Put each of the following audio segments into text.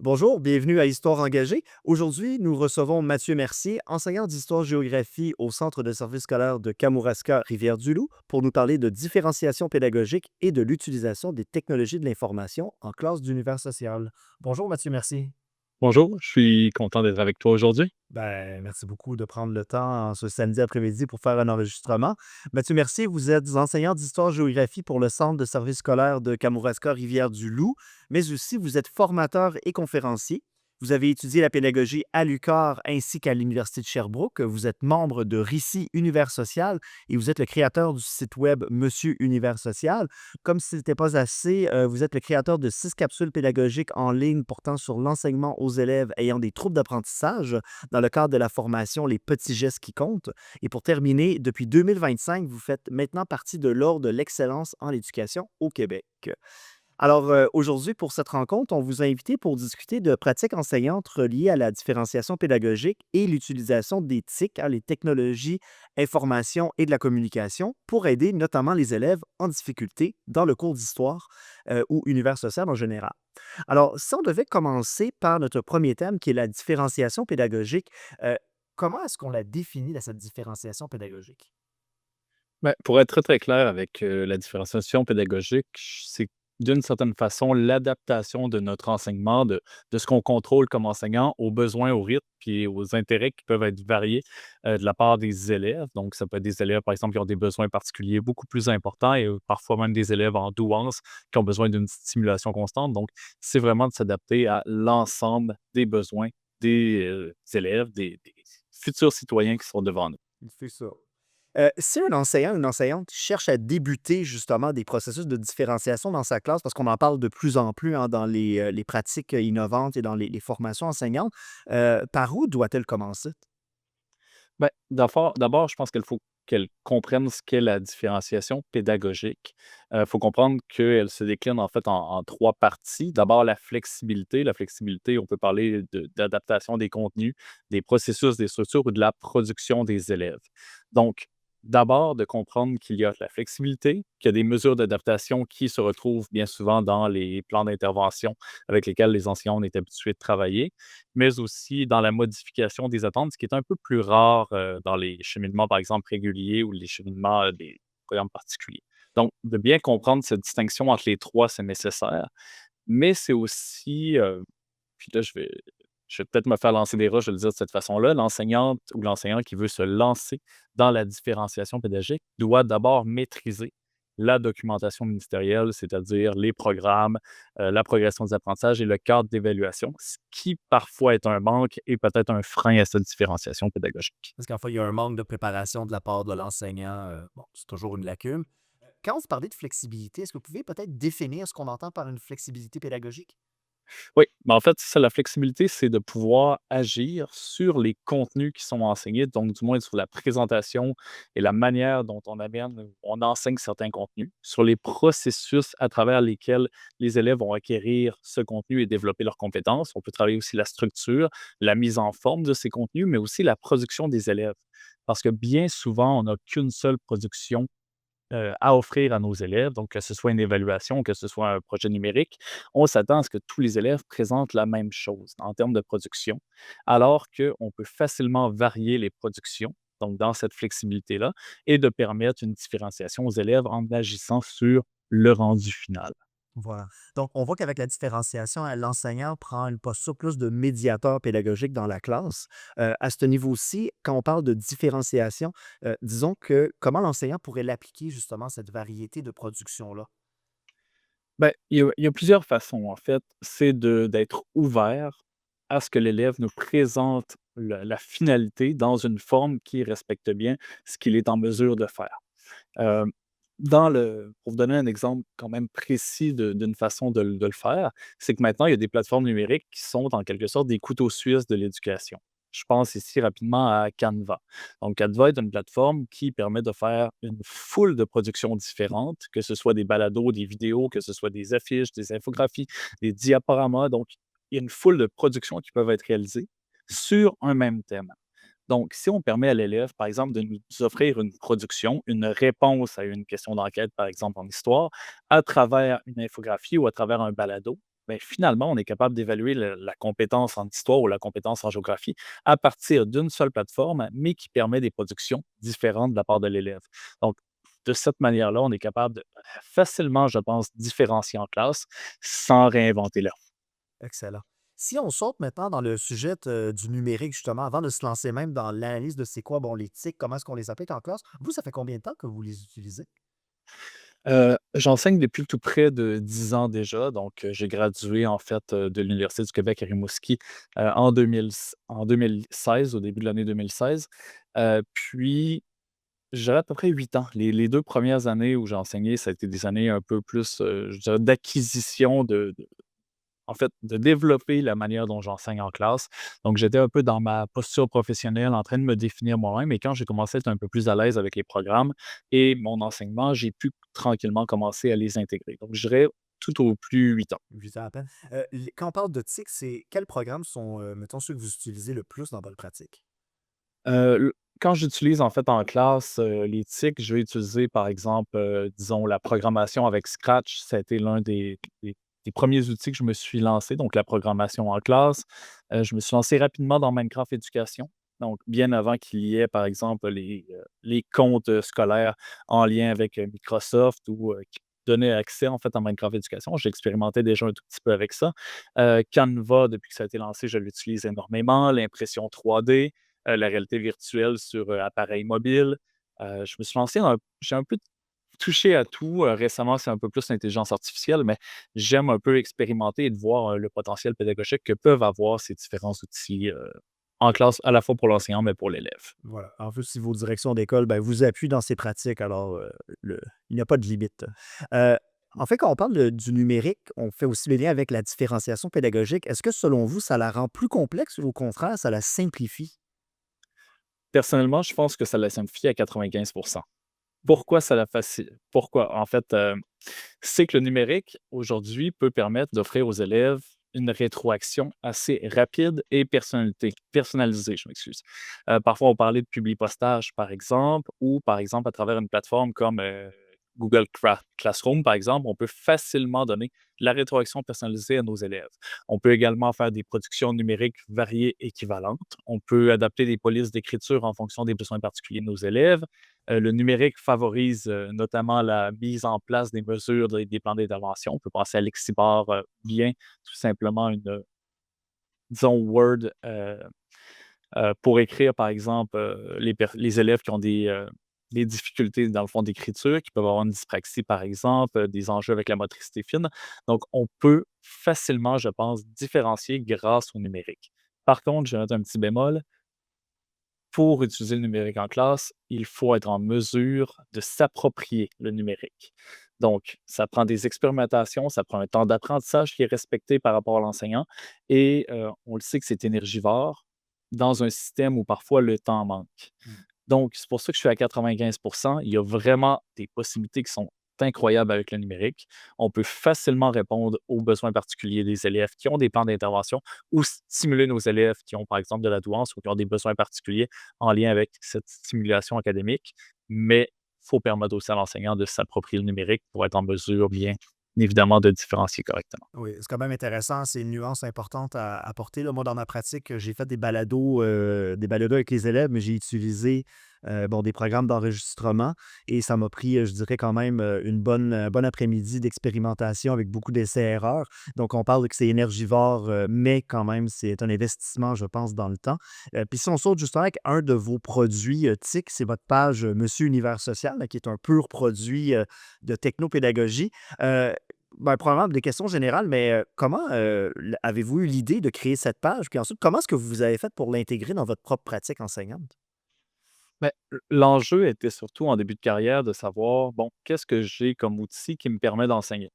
Bonjour, bienvenue à Histoire engagée. Aujourd'hui, nous recevons Mathieu Mercier, enseignant d'histoire-géographie au Centre de services scolaires de Kamouraska, Rivière-du-Loup, pour nous parler de différenciation pédagogique et de l'utilisation des technologies de l'information en classe d'univers social. Bonjour Mathieu Mercier. Bonjour, je suis content d'être avec toi aujourd'hui. Merci beaucoup de prendre le temps en ce samedi après-midi pour faire un enregistrement. Mathieu Mercier, vous êtes enseignant d'histoire-géographie pour le Centre de services scolaires de Kamouraska, Rivière-du-Loup, mais aussi vous êtes formateur et conférencier. Vous avez étudié la pédagogie à l'UQAR ainsi qu'à l'Université de Sherbrooke. Vous êtes membre de RICI Univers Social et vous êtes le créateur du site web Monsieur Univers Social. Comme si ce n'était pas assez, vous êtes le créateur de 6 capsules pédagogiques en ligne portant sur l'enseignement aux élèves ayant des troubles d'apprentissage dans le cadre de la formation Les petits gestes qui comptent. Et pour terminer, depuis 2025, vous faites maintenant partie de l'Ordre de l'excellence en éducation au Québec. Alors, aujourd'hui, pour cette rencontre, on vous a invité pour discuter de pratiques enseignantes reliées à la différenciation pédagogique et l'utilisation des TIC, les technologies, information et de la communication, pour aider notamment les élèves en difficulté dans le cours d'histoire ou univers social en général. Alors, si on devait commencer par notre premier thème, qui est la différenciation pédagogique, comment est-ce qu'on la définit, cette différenciation pédagogique? Pour être très, très clair avec, la différenciation pédagogique, c'est d'une certaine façon l'adaptation de notre enseignement, de ce qu'on contrôle comme enseignant aux besoins, aux rythmes puis aux intérêts qui peuvent être variés, de la part des élèves. Donc ça peut être des élèves, par exemple, qui ont des besoins particuliers beaucoup plus importants et parfois même des élèves en douance qui ont besoin d'une stimulation constante. Donc c'est vraiment de s'adapter à l'ensemble des besoins des, élèves, des futurs citoyens qui sont devant nous. C'est ça. Si un enseignant, une enseignante cherche à débuter justement des processus de différenciation dans sa classe, parce qu'on en parle de plus en plus dans les pratiques innovantes et dans les formations enseignantes, par où doit-elle commencer? D'abord, je pense qu'il faut qu'elle comprenne ce qu'est la différenciation pédagogique. Il faut comprendre qu'elle se décline en fait en 3 parties. D'abord, la flexibilité. La flexibilité, on peut parler d'adaptation des contenus, des processus, des structures ou de la production des élèves. Donc, d'abord, de comprendre qu'il y a de la flexibilité, qu'il y a des mesures d'adaptation qui se retrouvent bien souvent dans les plans d'intervention avec lesquels les enseignants ont été habitués de travailler, mais aussi dans la modification des attentes, ce qui est un peu plus rare, dans les cheminements, par exemple, réguliers ou les cheminements, des programmes particuliers. Donc, de bien comprendre cette distinction entre les 3, c'est nécessaire, mais c'est aussi, puis là, je vais peut-être me faire lancer des roches, je vais le dire de cette façon-là, l'enseignante ou l'enseignant qui veut se lancer dans la différenciation pédagogique doit d'abord maîtriser la documentation ministérielle, c'est-à-dire les programmes, la progression des apprentissages et le cadre d'évaluation, ce qui parfois est un manque et peut-être un frein à cette différenciation pédagogique. Parce qu'en fait, il y a un manque de préparation de la part de l'enseignant. Bon, c'est toujours une lacune. Quand vous parlez de flexibilité, est-ce que vous pouvez peut-être définir ce qu'on entend par une flexibilité pédagogique? Oui, mais en fait, c'est ça la flexibilité, c'est de pouvoir agir sur les contenus qui sont enseignés, donc du moins sur la présentation et la manière dont on enseigne certains contenus, sur les processus à travers lesquels les élèves vont acquérir ce contenu et développer leurs compétences. On peut travailler aussi la structure, la mise en forme de ces contenus, mais aussi la production des élèves. Parce que bien souvent, on n'a qu'une seule production à offrir à nos élèves, donc que ce soit une évaluation, que ce soit un projet numérique, on s'attend à ce que tous les élèves présentent la même chose en termes de production, alors qu'on peut facilement varier les productions, donc dans cette flexibilité-là, et de permettre une différenciation aux élèves en agissant sur le rendu final. Voilà. Donc, on voit qu'avec la différenciation, l'enseignant prend une posture plus de médiateur pédagogique dans la classe. À ce niveau-ci, quand on parle de différenciation, disons que comment l'enseignant pourrait l'appliquer justement, cette variété de production-là? Il y a plusieurs façons, en fait. C'est d'être ouvert à ce que l'élève nous présente la finalité dans une forme qui respecte bien ce qu'il est en mesure de faire. Heu, pour vous donner un exemple quand même précis d'une façon de le faire, c'est que maintenant, il y a des plateformes numériques qui sont en quelque sorte des couteaux suisses de l'éducation. Je pense ici rapidement à Canva. Donc Canva est une plateforme qui permet de faire une foule de productions différentes, que ce soit des balados, des vidéos, que ce soit des affiches, des infographies, des diaporamas. Donc, il y a une foule de productions qui peuvent être réalisées sur un même thème. Donc, si on permet à l'élève, par exemple, de nous offrir une production, une réponse à une question d'enquête, par exemple en histoire, à travers une infographie ou à travers un balado, ben, finalement, on est capable d'évaluer la compétence en histoire ou la compétence en géographie à partir d'une seule plateforme, mais qui permet des productions différentes de la part de l'élève. Donc, de cette manière-là, on est capable de facilement, je pense, différencier en classe sans réinventer la roue. Excellent. Si on saute maintenant dans le sujet du numérique, justement, avant de se lancer même dans l'analyse de c'est quoi, bon, les TIC, comment est-ce qu'on les applique en classe, vous, ça fait combien de temps que vous les utilisez? J'enseigne depuis tout près de 10 ans déjà, donc j'ai gradué en fait, de l'Université du Québec à Rimouski, en 2016, au début de l'année 2016. Puis je dirais à peu près 8 ans. Les 2 premières années où j'ai enseigné, ça a été des années un peu plus, je dirais d'acquisition en fait, de développer la manière dont j'enseigne en classe. Donc, j'étais un peu dans ma posture professionnelle, en train de me définir moi-même. Et quand j'ai commencé à être un peu plus à l'aise avec les programmes et mon enseignement, j'ai pu tranquillement commencer à les intégrer. Donc, je dirais tout au plus 8 ans. 8 ans à peine. Quand on parle de TIC, c'est quels programmes sont, mettons, ceux que vous utilisez le plus dans votre pratique? Quand j'utilise en fait en classe, les TIC, je vais utiliser par exemple, disons la programmation avec Scratch. Ça a été l'un des 1 outils que je me suis lancé, donc la programmation en classe. Je me suis lancé rapidement dans Minecraft Éducation, donc bien avant qu'il y ait par exemple les comptes, scolaires en lien avec, Microsoft ou, qui donnaient accès en fait à Minecraft Éducation. J'expérimentais déjà un tout petit peu avec ça. Canva, depuis que ça a été lancé, je l'utilise énormément. L'impression 3D, la réalité virtuelle sur, appareil mobile. Je me suis lancé j'ai un peu touché à tout. Récemment, c'est un peu plus l'intelligence artificielle, mais j'aime un peu expérimenter et de voir, le potentiel pédagogique que peuvent avoir ces différents outils, en classe, à la fois pour l'enseignant, mais pour l'élève. Voilà. En plus, si vos directions d'école, ben, vous appuient dans ces pratiques, alors il n'y a pas de limite. Euh, en fait, quand on parle du numérique, on fait aussi le lien avec la différenciation pédagogique. Est-ce que selon vous, ça la rend plus complexe ou au contraire, ça la simplifie? Personnellement, je pense que ça la simplifie à 95. Pourquoi ça la facilite? Pourquoi? En fait, c'est que le numérique, aujourd'hui, peut permettre d'offrir aux élèves une rétroaction assez rapide et personnalisée, je m'excuse. Parfois, on parlait de publi-postage, par exemple, ou par exemple, à travers une plateforme comme, Google Classroom, par exemple, on peut facilement donner la rétroaction personnalisée à nos élèves. On peut également faire des productions numériques variées équivalentes. On peut adapter des polices d'écriture en fonction des besoins particuliers de nos élèves. Le numérique favorise, notamment la mise en place des mesures, des plans d'intervention. On peut penser à Lexibar, bien tout simplement disons Word, pour écrire, par exemple, les élèves qui ont des difficultés, dans le fond, d'écriture, qui peuvent avoir une dyspraxie, par exemple, des enjeux avec la motricité fine. Donc, on peut facilement, je pense, différencier grâce au numérique. Par contre, je vais mettre un petit bémol, pour utiliser le numérique en classe, il faut être en mesure de s'approprier le numérique. Donc, ça prend des expérimentations, ça prend un temps d'apprentissage qui est respecté par rapport à l'enseignant et on le sait que c'est énergivore dans un système où parfois le temps manque. Mm. Donc, c'est pour ça que je suis à 95. Il y a vraiment des possibilités qui sont incroyables avec le numérique. On peut facilement répondre aux besoins particuliers des élèves qui ont des plans d'intervention ou stimuler nos élèves qui ont, par exemple, de la douance ou qui ont des besoins particuliers en lien avec cette stimulation académique. Mais il faut permettre aussi à l'enseignant de s'approprier le numérique pour être en mesure, bien évidemment, de différencier correctement. Oui, c'est quand même intéressant. C'est une nuance importante à apporter. Là. Moi, dans ma pratique, j'ai fait des balados avec les élèves, mais j'ai utilisé bon, des programmes d'enregistrement et ça m'a pris, je dirais, quand même une bonne après-midi d'expérimentation avec beaucoup d'essais-erreurs. Donc, on parle que c'est énergivore, mais quand même, c'est un investissement, je pense, dans le temps. Puis si on saute justement avec un de vos produits TIC, c'est votre page Monsieur Univers Social, là, qui est un pur produit de technopédagogie. Euh, ben, probablement des questions générales, mais comment avez-vous eu l'idée de créer cette page? Puis ensuite, comment est-ce que vous avez fait pour l'intégrer dans votre propre pratique enseignante? Mais l'enjeu était surtout en début de carrière de savoir, bon, qu'est-ce que j'ai comme outil qui me permet d'enseigner?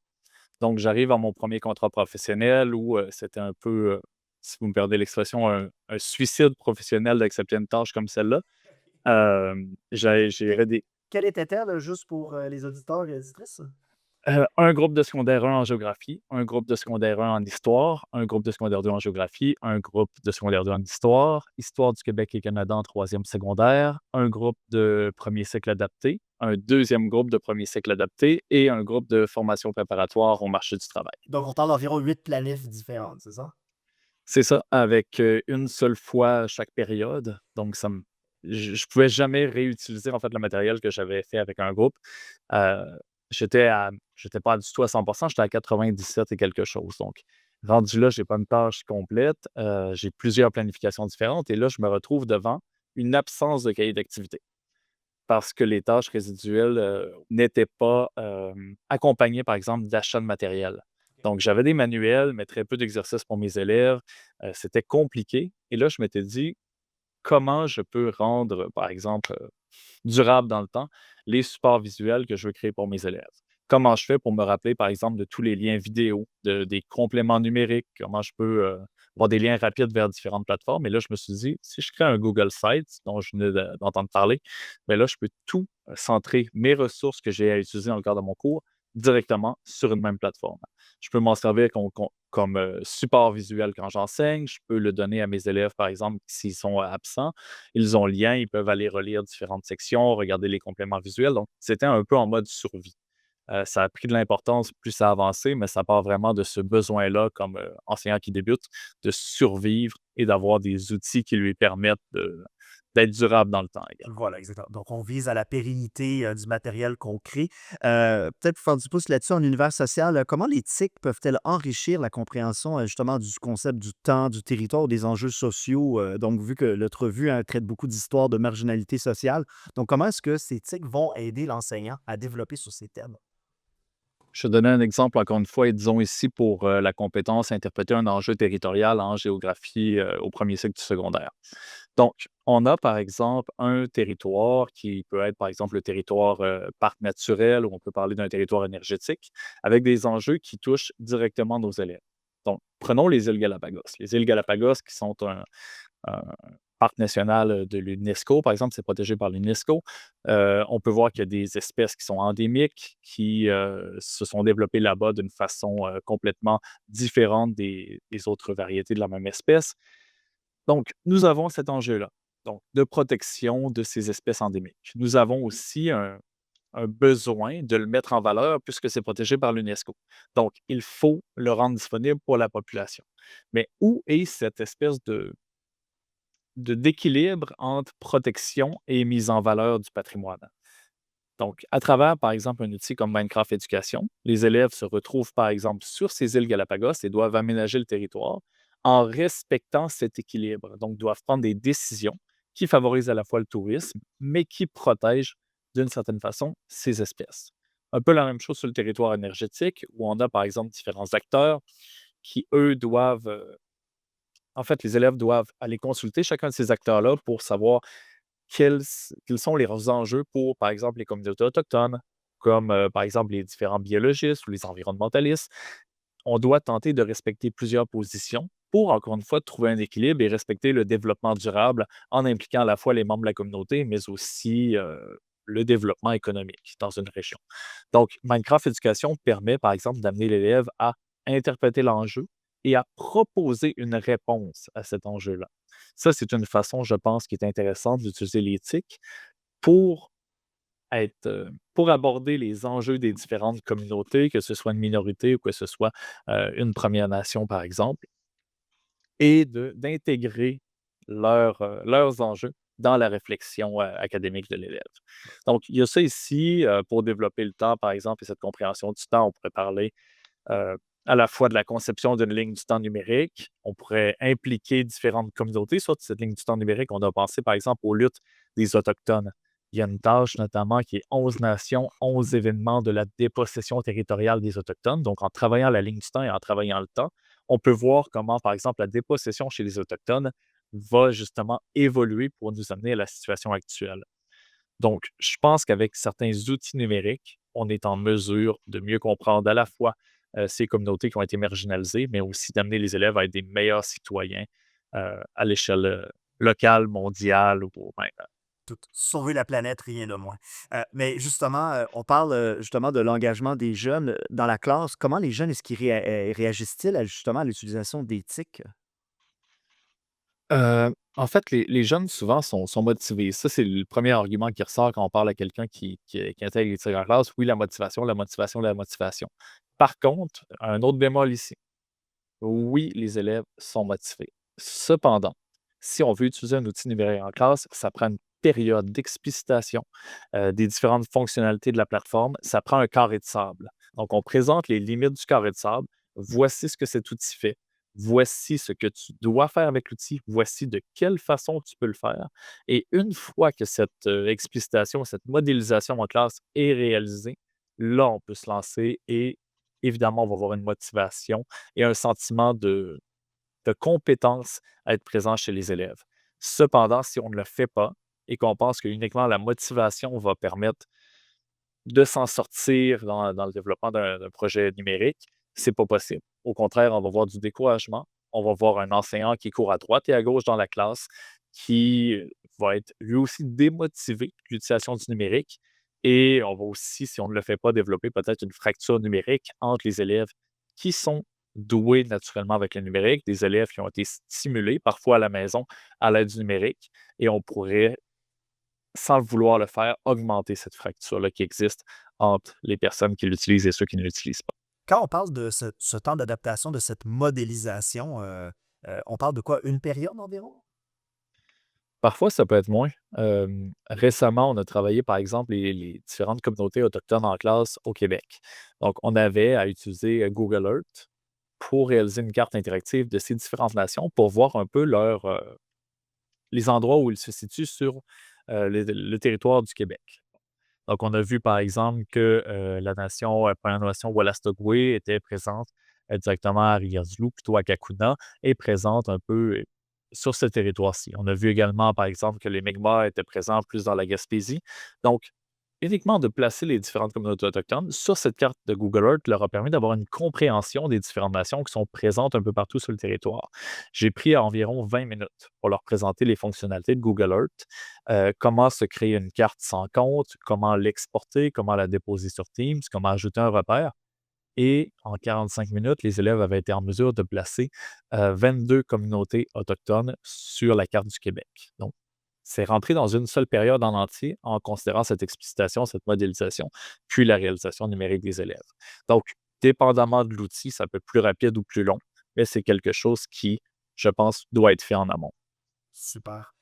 Donc, j'arrive à mon premier contrat professionnel où, c'était un peu, si vous me perdez l'expression, un suicide professionnel d'accepter une tâche comme celle-là. Que- Gérais Quelle était-elle, juste pour les auditeurs et auditrices? un groupe de secondaire 1 en géographie, un groupe de secondaire 1 en histoire, un groupe de secondaire 2 en géographie, un groupe de secondaire 2 en histoire, histoire du Québec et Canada en troisième secondaire, un groupe de premier cycle adapté, un deuxième groupe de premier cycle adapté et un groupe de formation préparatoire au marché du travail. Donc, on parle d'environ 8 planifs différentes, c'est ça? C'est ça, avec, une seule fois chaque période, donc ça me je pouvais jamais réutiliser, en fait, le matériel que j'avais fait avec un groupe. Heu, j'étais pas du tout à 100, j'étais à 97 et quelque chose, donc rendu là, j'ai pas une tâche complète, j'ai plusieurs planifications différentes et là, je me retrouve devant une absence de cahier d'activité parce que les tâches résiduelles, n'étaient pas, accompagnées, par exemple, d'achat de matériel. Donc j'avais des manuels, mais très peu d'exercices pour mes élèves, c'était compliqué et là, je m'étais dit: «Comment je peux rendre, par exemple, durable dans le temps, les supports visuels que je veux créer pour mes élèves. Comment je fais pour me rappeler, par exemple, de tous les liens vidéo, des compléments numériques, comment je peux avoir des liens rapides vers différentes plateformes. Et là, je me suis dit, si je crée un Google Sites dont je venais d'entendre parler, bien là, je peux tout centrer mes ressources que j'ai à utiliser dans le cadre de mon cours directement sur une même plateforme. Je peux m'en servir comme support visuel quand j'enseigne. Je peux le donner à mes élèves, par exemple, s'ils sont absents. Ils ont le lien, ils peuvent aller relire différentes sections, regarder les compléments visuels. Donc, c'était un peu en mode survie. Ça a pris de l'importance plus ça a avancé, mais ça part vraiment de ce besoin-là, comme enseignant qui débute, de survivre et d'avoir des outils qui lui permettent d'être durable dans le temps également. Voilà, exactement. Donc, on vise à la pérennité du matériel qu'on crée. Peut-être pour faire du pouce là-dessus, en univers social, comment les TIC peuvent-elles enrichir la compréhension justement du concept du temps, du territoire, des enjeux sociaux? Donc, vu que notre revue traite beaucoup d'histoires de marginalité sociale, donc comment est-ce que ces TIC vont aider l'enseignant à développer sur ces thèmes? Je vais donner un exemple encore une fois et disons ici pour la compétence interpréter un enjeu territorial en géographie au premier cycle du secondaire. Donc, on a par exemple un territoire qui peut être par exemple le territoire parc naturel ou on peut parler d'un territoire énergétique avec des enjeux qui touchent directement nos élèves. Donc, prenons les îles Galapagos. Les îles Galapagos qui sont un parc national de l'UNESCO, par exemple, c'est protégé par l'UNESCO. On peut voir qu'il y a des espèces qui sont endémiques, qui se sont développées là-bas d'une façon complètement différente des autres variétés de la même espèce. Donc, nous avons cet enjeu-là, donc de protection de ces espèces endémiques. Nous avons aussi un besoin de le mettre en valeur puisque c'est protégé par l'UNESCO. Donc, il faut le rendre disponible pour la population. Mais où est cette espèce d'équilibre entre protection et mise en valeur du patrimoine? Donc, à travers, par exemple, un outil comme Minecraft Éducation, les élèves se retrouvent, par exemple, sur ces îles Galapagos et doivent aménager le territoire en respectant cet équilibre. Donc, doivent prendre des décisions qui favorisent à la fois le tourisme, mais qui protègent d'une certaine façon ces espèces. Un peu la même chose sur le territoire énergétique, où on a, par exemple, différents acteurs qui, eux, doivent en fait, les élèves doivent aller consulter chacun de ces acteurs-là pour savoir quels sont les enjeux pour, par exemple, les communautés autochtones, comme, par exemple, les différents biologistes ou les environnementalistes. On doit tenter de respecter plusieurs positions pour, encore une fois, trouver un équilibre et respecter le développement durable en impliquant à la fois les membres de la communauté, mais aussi, le développement économique dans une région. Donc, Minecraft Éducation permet, par exemple, d'amener l'élève à interpréter l'enjeu et à proposer une réponse à cet enjeu-là. Ça, c'est une façon, je pense, qui est intéressante d'utiliser l'éthique pour pour aborder les enjeux des différentes communautés, que ce soit une minorité ou que ce soit une Première Nation, par exemple, et d'intégrer leurs enjeux dans la réflexion académique de l'élève. Donc, il y a ça ici pour développer le temps, par exemple, et cette compréhension du temps, on pourrait parler euh, à la fois de la conception d'une ligne du temps numérique. On pourrait impliquer différentes communautés sur cette ligne du temps numérique. On a pensé, par exemple, aux luttes des Autochtones. Il y a une tâche notamment qui est 11 nations, 11 événements de la dépossession territoriale des Autochtones. Donc, en travaillant la ligne du temps et en travaillant le temps, on peut voir comment, par exemple, la dépossession chez les Autochtones va justement évoluer pour nous amener à la situation actuelle. Donc, je pense qu'avec certains outils numériques, on est en mesure de mieux comprendre à la fois ces communautés qui ont été marginalisées, mais aussi d'amener les élèves à être des meilleurs citoyens à l'échelle locale, mondiale ou même. Tout. Sauver la planète, rien de moins. Mais justement, on parle justement de l'engagement des jeunes dans la classe. Comment les jeunes, est-ce qu'ils réagissent-ils justement à l'utilisation d'éthique? En fait, les jeunes, souvent, sont motivés. Ça, c'est le premier argument qui ressort quand on parle à quelqu'un qui intègre les tireurs en classe. Oui, la motivation, la motivation, la motivation. Par contre, un autre bémol ici. Oui, les élèves sont motivés. Cependant, si on veut utiliser un outil numérique en classe, ça prend une période d'explicitation des différentes fonctionnalités de la plateforme. Ça prend un carré de sable. Donc, on présente les limites du carré de sable. Voici ce que cet outil fait. Voici ce que tu dois faire avec l'outil. Voici de quelle façon tu peux le faire. Et une fois que cette explicitation, cette modélisation en classe est réalisée, là, on peut se lancer et évidemment, on va avoir une motivation et un sentiment de compétence à être présent chez les élèves. Cependant, si on ne le fait pas et qu'on pense que uniquement la motivation va permettre de s'en sortir dans le développement d'un projet numérique, c'est pas possible. Au contraire, on va voir du découragement, on va voir un enseignant qui court à droite et à gauche dans la classe, qui va être lui aussi démotivé de l'utilisation du numérique et on va aussi, si on ne le fait pas, développer peut-être une fracture numérique entre les élèves qui sont doués naturellement avec le numérique, des élèves qui ont été stimulés parfois à la maison à l'aide du numérique et on pourrait sans le vouloir le faire, augmenter cette fracture-là qui existe entre les personnes qui l'utilisent et ceux qui ne l'utilisent pas. Quand on parle de ce temps d'adaptation, de cette modélisation, on parle de quoi? Une période environ? Parfois, ça peut être moins. Récemment, on a travaillé, par exemple, les différentes communautés autochtones en classe au Québec. Donc, on avait à utiliser Google Earth pour réaliser une carte interactive de ces différentes nations pour voir un peu les endroits où ils se situent sur le territoire du Québec. Donc, on a vu, par exemple, que la nation, Première nation Wolastoqey était présente directement à Rivière-du-Loup, plutôt à Kakuna, et présente un peu sur ce territoire-ci. On a vu également, par exemple, que les Mi'kmaq étaient présents plus dans la Gaspésie. Donc, uniquement de placer les différentes communautés autochtones sur cette carte de Google Earth leur a permis d'avoir une compréhension des différentes nations qui sont présentes un peu partout sur le territoire. J'ai pris environ 20 minutes pour leur présenter les fonctionnalités de Google Earth, comment se créer une carte sans compte, comment l'exporter, comment la déposer sur Teams, comment ajouter un repère. Et en 45 minutes, les élèves avaient été en mesure de placer 22 communautés autochtones sur la carte du Québec. Donc, c'est rentré dans une seule période en entier en considérant cette explicitation, cette modélisation, puis la réalisation numérique des élèves. Donc, dépendamment de l'outil, ça peut être plus rapide ou plus long, mais c'est quelque chose qui, je pense, doit être fait en amont. Super.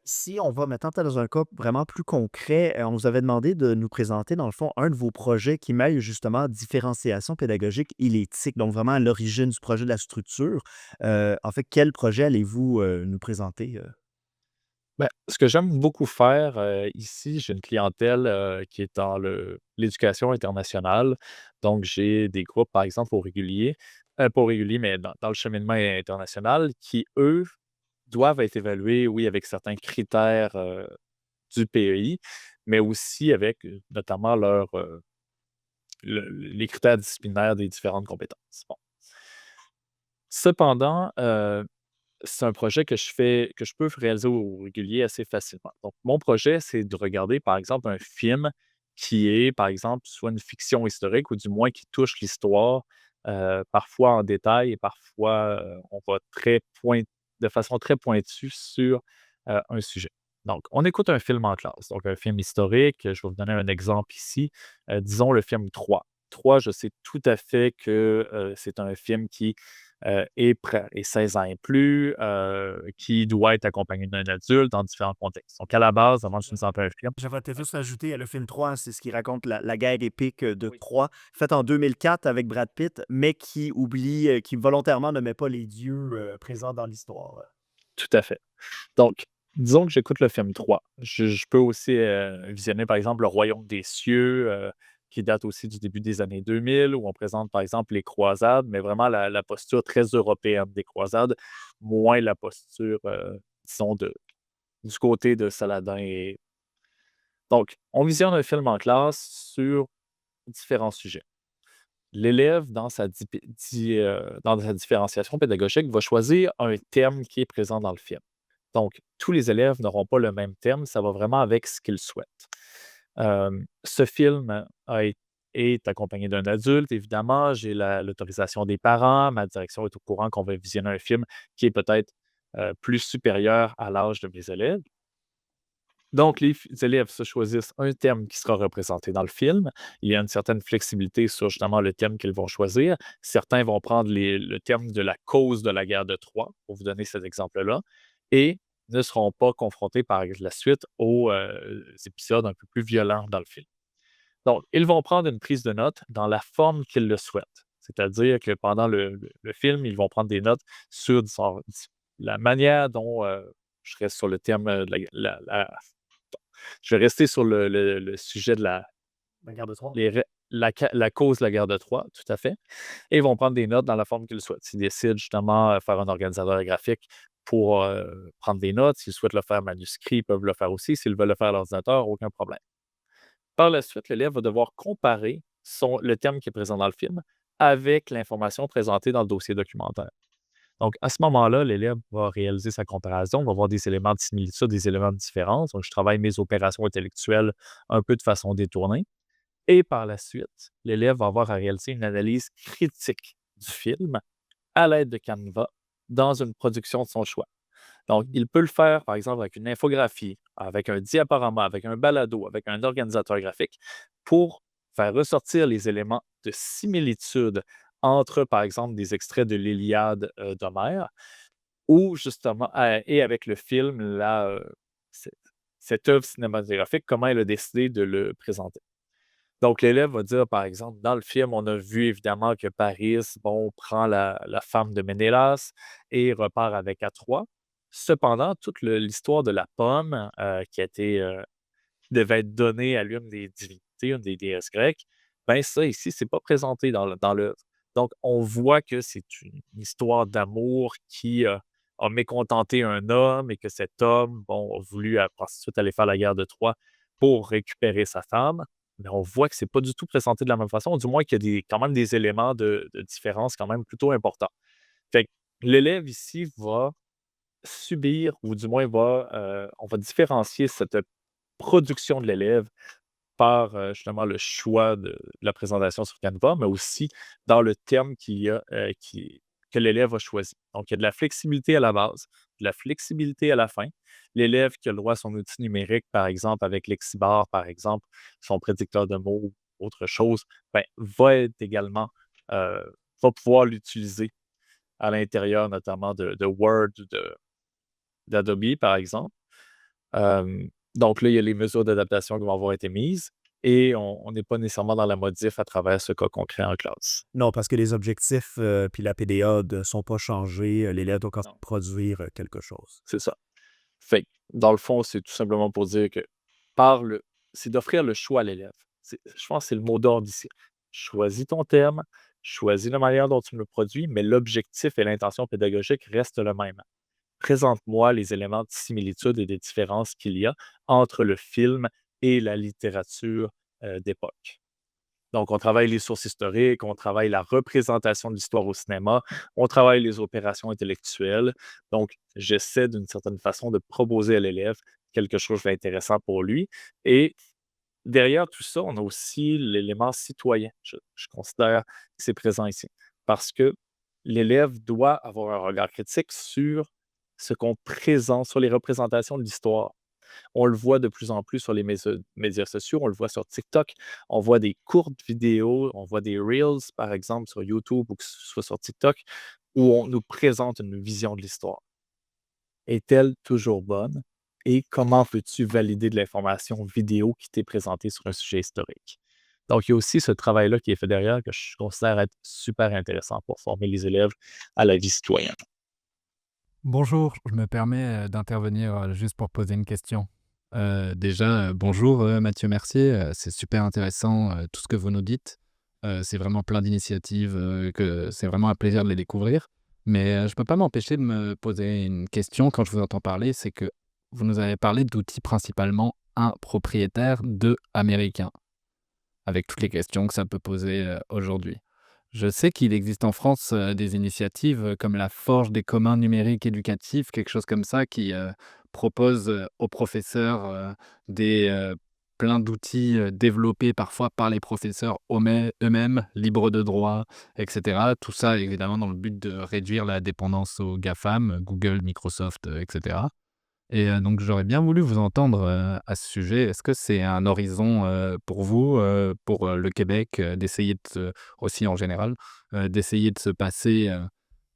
Si on va maintenant peut-être dans un cas vraiment plus concret, on vous avait demandé de nous présenter, dans le fond, un de vos projets qui mêle justement différenciation pédagogique et l'éthique, donc vraiment à l'origine du projet, de la structure. En fait, quel projet allez-vous, nous présenter? Ben, ce que j'aime beaucoup faire, ici, j'ai une clientèle, qui est dans l'éducation internationale. Donc, j'ai des groupes, par exemple, au régulier, pas au régulier, mais dans le cheminement international qui, eux, doivent être évalués, oui, avec certains critères, du PEI, mais aussi avec, notamment les critères disciplinaires des différentes compétences. Bon. Cependant, c'est un projet que je peux réaliser au régulier assez facilement. Donc, mon projet, c'est de regarder, par exemple, un film qui est, par exemple, soit une fiction historique ou du moins qui touche l'histoire, parfois en détail et parfois, on va de façon très pointue sur, un sujet. Donc, on écoute un film en classe, donc un film historique. Je vais vous donner un exemple ici. Disons le film 3. 3, je sais tout à fait que, c'est un film qui et 16 ans et plus, qui doit être accompagné d'un adulte dans différents contextes. Donc, à la base, avant de Je nous en faire un film. j'aimerais peut-être juste rajouter, le film 3, c'est ce qui raconte la guerre épique de Oui. Troie, faite en 2004 avec Brad Pitt, mais qui oublie, qui volontairement ne met pas les dieux, présents dans l'histoire. Tout à fait. Donc, disons que j'écoute le film 3. Je peux aussi visionner, par exemple, Le Royaume des cieux, qui date aussi du début des années 2000, où on présente, par exemple, les croisades, mais vraiment la posture très européenne des croisades, moins la posture, disons, du côté de Saladin. Donc, on visionne un film en classe sur différents sujets. L'élève, dans sa différenciation pédagogique, va choisir un thème qui est présent dans le film. Donc, tous les élèves n'auront pas le même thème, ça va vraiment avec ce qu'ils souhaitent. Ce film est accompagné d'un adulte, évidemment. J'ai l'autorisation des parents. Ma direction est au courant qu'on va visionner un film qui est peut-être plus supérieur à l'âge de mes élèves. Donc, les élèves se choisissent un thème qui sera représenté dans le film. Il y a une certaine flexibilité sur justement le thème qu'ils vont choisir. Certains vont prendre le thème de la cause de la guerre de Troie, pour vous donner cet exemple-là, et ne seront pas confrontés par la suite aux épisodes un peu plus violents dans le film. Donc, ils vont prendre une prise de notes dans la forme qu'ils le souhaitent. C'est-à-dire que pendant le film, ils vont prendre des notes sur la manière dont je reste sur le thème de je vais rester sur le sujet de La guerre de Troie. la cause de la guerre de Troie, tout à fait. Et ils vont prendre des notes dans la forme qu'ils souhaitent. S'ils décident justement de faire un organisateur graphique pour prendre des notes, s'ils souhaitent le faire manuscrit, ils peuvent le faire aussi. S'ils veulent le faire à l'ordinateur, aucun problème. Par la suite, l'élève va devoir comparer le thème qui est présent dans le film avec l'information présentée dans le dossier documentaire. Donc, à ce moment-là, l'élève va réaliser sa comparaison, va voir des éléments de similitude, des éléments de différence. Donc, je travaille mes opérations intellectuelles un peu de façon détournée. Et par la suite, l'élève va avoir à réaliser une analyse critique du film à l'aide de Canva dans une production de son choix. Donc, il peut le faire, par exemple, avec une infographie, avec un diaporama, avec un balado, avec un organisateur graphique, pour faire ressortir les éléments de similitude entre, par exemple, des extraits de l'Iliade d'Homère, ou justement, et avec le film, c- cette œuvre cinématographique, comment elle a décidé de le présenter. Donc, l'élève va dire, par exemple, dans le film, on a vu évidemment que Paris, bon, prend la femme de Ménélas et repart avec à Troie. Cependant, toute l'histoire de la pomme qui devait être donnée à l'une des divinités, une des déesses grecques, ben ça, ici, c'est pas présenté dans l'œuvre. Donc, on voit que c'est une histoire d'amour qui a mécontenté un homme et que cet homme, bon, a voulu ensuite aller faire la guerre de Troie pour récupérer sa femme. Mais on voit que c'est pas du tout présenté de la même façon, du moins qu'il y a quand même des éléments de différence quand même plutôt importants. Fait que l'élève ici va subir, ou du moins on va différencier cette production de l'élève par justement le choix de la présentation sur Canva, mais aussi dans le thème que l'élève a choisi. Donc, il y a de la flexibilité à la base, de la flexibilité à la fin. L'élève qui a le droit à son outil numérique, par exemple, avec Lexibar, par exemple, son prédicteur de mots ou autre chose, ben, euh, va pouvoir l'utiliser à l'intérieur, notamment de Word, d'Adobe, par exemple. Euh, donc là, il y a les mesures d'adaptation qui vont avoir été mises et on n'est pas nécessairement dans la modif à travers ce cas concret en classe. Non, parce que les objectifs puis la PDA ne sont pas changés. L'élève doit quand même Non, produire quelque chose. c'est ça. Fait que, dans le fond, c'est tout simplement pour dire que par le c'est d'offrir le choix à l'élève. Je pense que c'est le mot d'ordre ici. Choisis ton thème, choisis la manière dont tu me le produis, mais l'objectif et l'intention pédagogique restent le même. Présente-moi les éléments de similitude et des différences qu'il y a entre le film et la littérature d'époque. Donc, on travaille les sources historiques, on travaille la représentation de l'histoire au cinéma, on travaille les opérations intellectuelles. Donc, j'essaie d'une certaine façon de proposer à l'élève quelque chose d'intéressant pour lui. Et derrière tout ça, on a aussi l'élément citoyen. Je considère que c'est présent ici. Parce que l'élève doit avoir un regard critique sur ce qu'on présente, sur les représentations de l'histoire. On le voit de plus en plus sur les médias sociaux, on le voit sur TikTok, on voit des courtes vidéos, on voit des reels, par exemple, sur YouTube ou que ce soit sur TikTok, où on nous présente une vision de l'histoire. Est-elle toujours bonne? Et comment peux-tu valider de l'information vidéo qui t'est présentée sur un sujet historique? Donc, il y a aussi ce travail-là qui est fait derrière que je considère être super intéressant pour former les élèves à la vie citoyenne. Bonjour, je me permets d'intervenir juste pour poser une question. Déjà, bonjour Mathieu Mercier, c'est super intéressant tout ce que vous nous dites. C'est vraiment plein d'initiatives, que c'est vraiment un plaisir de les découvrir. Mais je ne peux pas m'empêcher de me poser une question quand je vous entends parler, c'est que vous nous avez parlé d'outils principalement un propriétaire, deux américains, avec toutes les questions que ça peut poser aujourd'hui. Je sais qu'il existe en France, des initiatives, comme la Forge des communs numériques éducatifs, quelque chose comme ça qui, propose, aux professeurs, des, plein d'outils, développés parfois par les professeurs eux-mêmes, libres de droit et cetera. Tout ça évidemment dans le but de réduire la dépendance aux GAFAM, Google, Microsoft, et cetera. Et donc j'aurais bien voulu vous entendre, à ce sujet. Est-ce que c'est un horizon, pour vous, pour, le Québec, d'essayer de se aussi en général, d'essayer de se passer,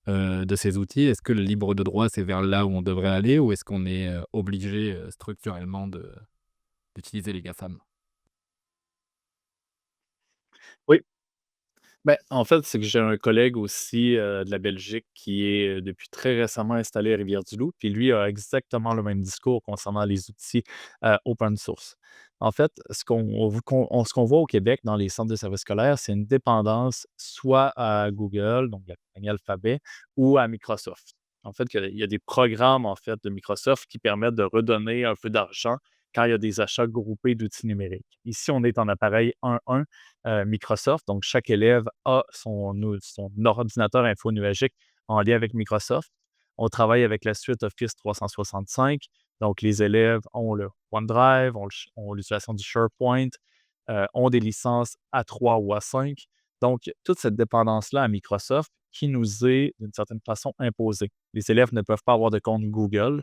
de ces outils? Est-ce que le libre de droit, c'est vers là où on devrait aller ou est-ce qu'on est, obligé, structurellement d'utiliser les GAFAM? Oui. Ben, en fait, c'est que j'ai un collègue aussi, de la Belgique qui est, depuis très récemment installé à Rivière-du-Loup, puis lui a exactement le même discours concernant les outils, open source. En fait, ce qu'on voit au Québec dans les centres de services scolaires, c'est une dépendance soit à Google, donc la compagnie Alphabet, ou à Microsoft. En fait, il y a des programmes, en fait, de Microsoft qui permettent de redonner un peu d'argent quand il y a des achats groupés d'outils numériques. Ici, on est en appareil 1.1 Microsoft. Donc, chaque élève a son ordinateur infonuagique en lien avec Microsoft. On travaille avec la suite Office 365. Donc, les élèves ont le OneDrive, ont l'utilisation du SharePoint, ont des licences A3 ou A5. Donc, toute cette dépendance-là à Microsoft qui nous est d'une certaine façon imposée. Les élèves ne peuvent pas avoir de compte Google.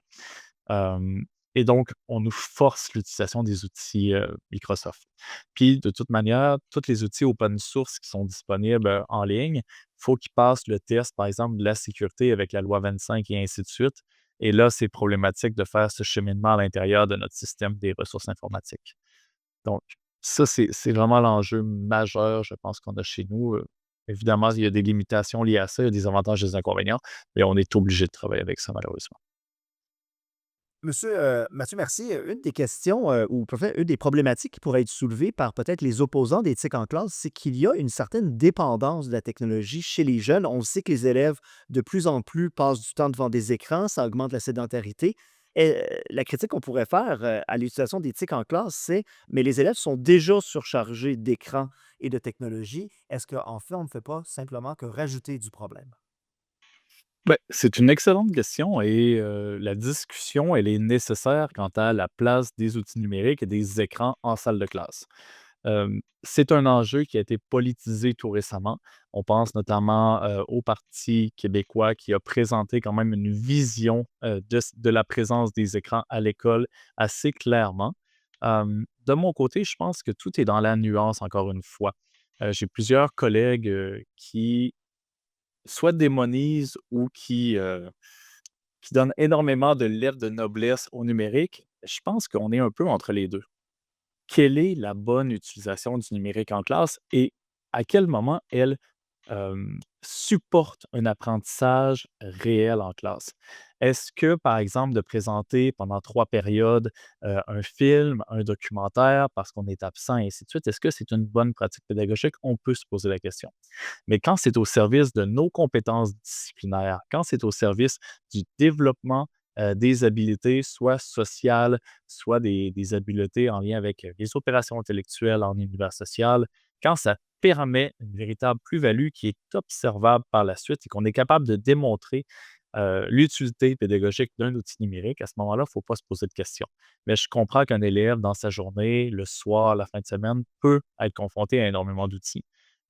Hem et donc, on nous force l'utilisation des outils, Microsoft. Puis, de toute manière, tous les outils open source qui sont disponibles, en ligne, il faut qu'ils passent le test, par exemple, de la sécurité avec la loi 25 et ainsi de suite. Et là, c'est problématique de faire ce cheminement à l'intérieur de notre système des ressources informatiques. Donc, ça, c'est vraiment l'enjeu majeur, je pense, qu'on a chez nous. Évidemment, il y a des limitations liées à ça, il y a des avantages et des inconvénients, mais on est obligé de travailler avec ça, malheureusement. Monsieur, Mathieu Mercier, une des questions, ou peut-être une des problématiques qui pourrait être soulevée par peut-être les opposants d'éthique en classe, c'est qu'il y a une certaine dépendance de la technologie chez les jeunes. On sait que les élèves, de plus en plus, passent du temps devant des écrans, ça augmente la sédentarité. Et la critique qu'on pourrait faire, à l'utilisation d'éthique en classe, c'est: «Mais les élèves sont déjà surchargés d'écrans et de technologies. Est-ce qu'en fait, on ne fait pas simplement que rajouter du problème?» Beh, c'est une excellente question et la discussion, elle est nécessaire quant à la place des outils numériques et des écrans en salle de classe. C'est un enjeu qui a été politisé tout récemment. On pense notamment, au Parti québécois qui a présenté quand même une vision, de la présence des écrans à l'école assez clairement. De mon côté, je pense que tout est dans la nuance encore une fois. J'ai plusieurs collègues, qui soit démonisent ou qui donnent énormément de lettres de noblesse au numérique. Je pense qu'on est un peu entre les 2. Quelle est la bonne utilisation du numérique en classe et à quel moment elle supporte un apprentissage réel en classe. Est-ce que, par exemple, de présenter pendant 3 périodes, un film, un documentaire parce qu'on est absent et ainsi de suite, est-ce que c'est une bonne pratique pédagogique? On peut se poser la question. Mais quand c'est au service de nos compétences disciplinaires, quand c'est au service du développement, des habiletés, soit sociales, soit des habiletés en lien avec, les opérations intellectuelles en univers social, quand ça permet une véritable plus-value qui est observable par la suite et qu'on est capable de démontrer, l'utilité pédagogique d'un outil numérique, à ce moment-là, il ne faut pas se poser de questions. Mais je comprends qu'un élève, dans sa journée, le soir, la fin de semaine, peut être confronté à énormément d'outils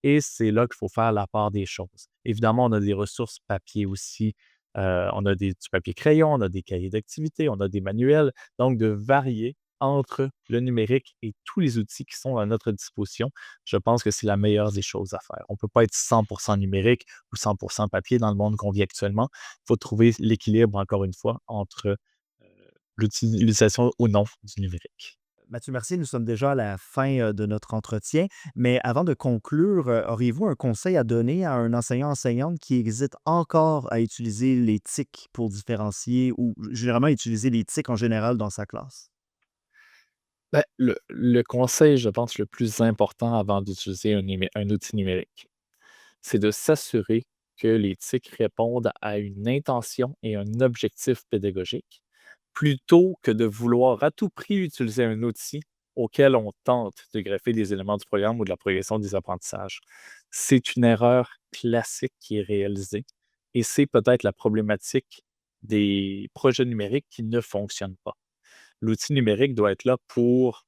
et c'est là qu'il faut faire la part des choses. Évidemment, on a des ressources papier aussi, on a du papier crayon, on a des cahiers d'activités, on a des manuels, donc de varier entre le numérique et tous les outils qui sont à notre disposition, je pense que c'est la meilleure des choses à faire. On ne peut pas être 100% numérique ou 100% papier dans le monde qu'on vit actuellement. Il faut trouver l'équilibre, encore une fois, entre l'utilisation ou non du numérique. Mathieu Mercier, nous sommes déjà à la fin de notre entretien, mais avant de conclure, auriez-vous un conseil à donner à un enseignant-enseignante qui hésite encore à utiliser les TIC pour différencier ou généralement utiliser les TIC en général dans sa classe? Ben, le conseil, je pense, le plus important avant d'utiliser un outil numérique, c'est de s'assurer que les TIC répondent à une intention et un objectif pédagogique, plutôt que de vouloir à tout prix utiliser un outil auquel on tente de greffer des éléments du programme ou de la progression des apprentissages. C'est une erreur classique qui est réalisée et c'est peut-être la problématique des projets numériques qui ne fonctionnent pas. L'outil numérique doit être là pour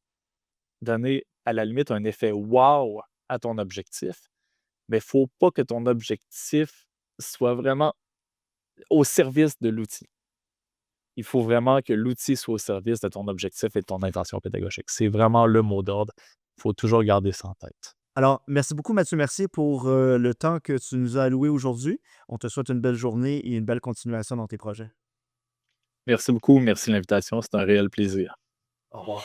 donner, à la limite, un effet wow à ton objectif, mais il ne faut pas que ton objectif soit vraiment au service de l'outil. Il faut vraiment que l'outil soit au service de ton objectif et de ton intention pédagogique. C'est vraiment le mot d'ordre. Il faut toujours garder ça en tête. Alors, merci beaucoup, Mathieu Mercier, pour le temps que tu nous as alloué aujourd'hui. On te souhaite une belle journée et une belle continuation dans tes projets. Merci beaucoup. Merci de l'invitation. C'est un réel plaisir. Au revoir.